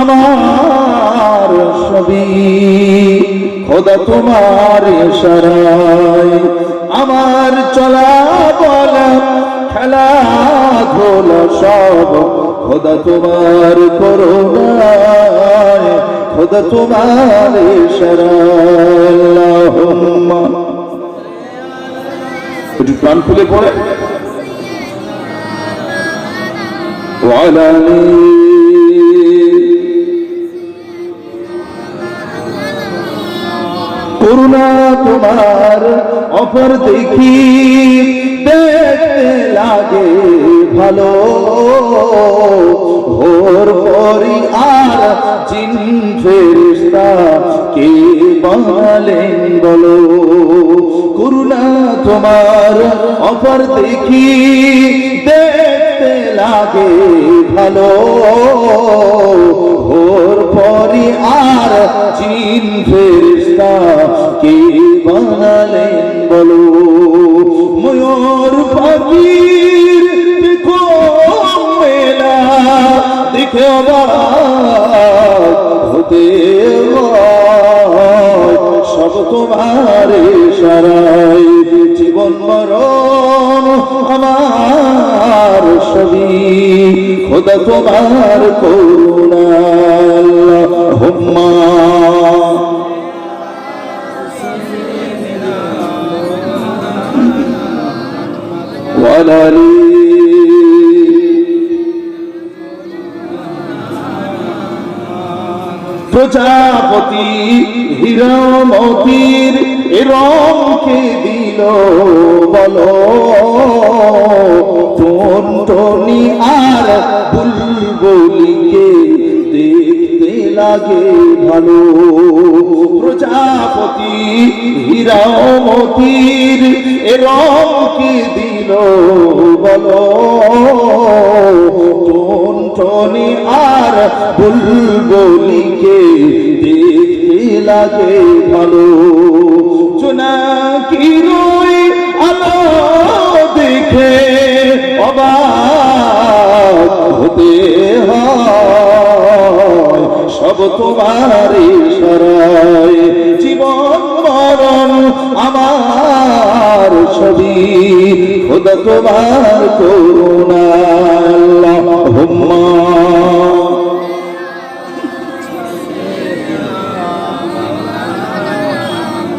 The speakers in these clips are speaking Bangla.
আমার সবই খোদা তোমার ইশারায়, আমার চলা বলা খেলা ধোলা সব খোদা তোমার করুণায়, খোদা তোমার ইশারায়। আল্লাহুম্মা, একটু প্রাণ খুলে পড়ে ওয়ালা করুণা তোমার অপর দেখি দেখতে লাগে ভালো, ভোর পরি আর জিন ফেরেশতা কে বানালেন বলো। করুণা তোমার অপর দেখি দেখতে লাগে ভালো, ভোর পরি আর জিন ফেরেশতা কে বানালেন বলো। ময়ূর পাখির দেখো মেলা দেখে অবাক হতে সব তোমার ইশারায়, জীবন মরণ আমার সবই খোদা তোমার করুণা। আল্লাহুম্মা ওয়ালালি প্রজাপতি হীরামতির রং কে দিল বলো, টুনটুনি আর বুলবুলিকে দেখতে লাগে ভালো। প্রজাপতি হীরামতির রং কে দিল বলো, টুনটুনি আর বুলবুলিকে দেখতে লাগে ভালো। জোনাকির আলো দেখে অবাক হতে হয় সব তোমার ইশারায়, জীবন মরণ আমার সবই খোদা তোমার করুণা। আল্লাহুম্মা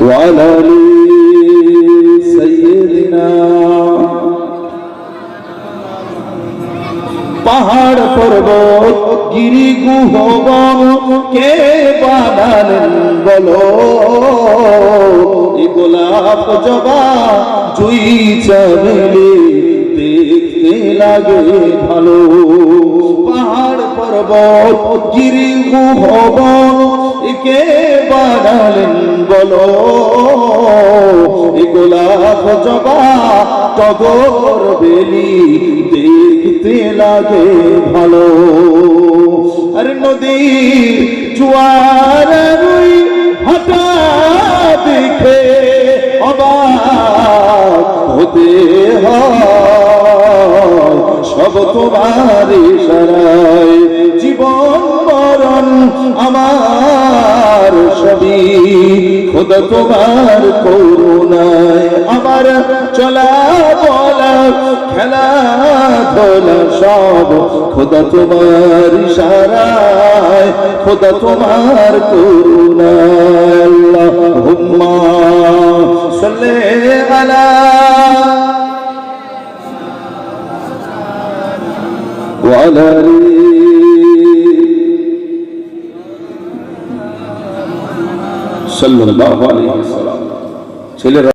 ওয়ালা আলি সাইয়্যিদিনা। পাহাড় পর্বত গিরি গুহবন কে বানালেন বলো, গোলাপ জবা জুই চামেলি দেখতে লাগে ভালো। পাহাড় পর্বত গিরি গুহবন কে বানালেন বলো, গোলাপ জবা টগর বেলি দেখতে লাগে ভালো। আর নদী জোয়ার রুই ভাটা দেখে অবাক হতে হয় সব তোমার ইশারায়, জীবন মরণ আমার সবই খোদা তোমার করুণায়। আমার চলা বলা খেলা ধোলা সব খোদা তোমার ইশারায়, খোদা তোমার করুণায়। আল্লাহুম্মা সাল্লি আলা ওয়ালা আলি সাল্লাল্লাহু আলাইহি ওয়াসাল্লাম। ছেলেরা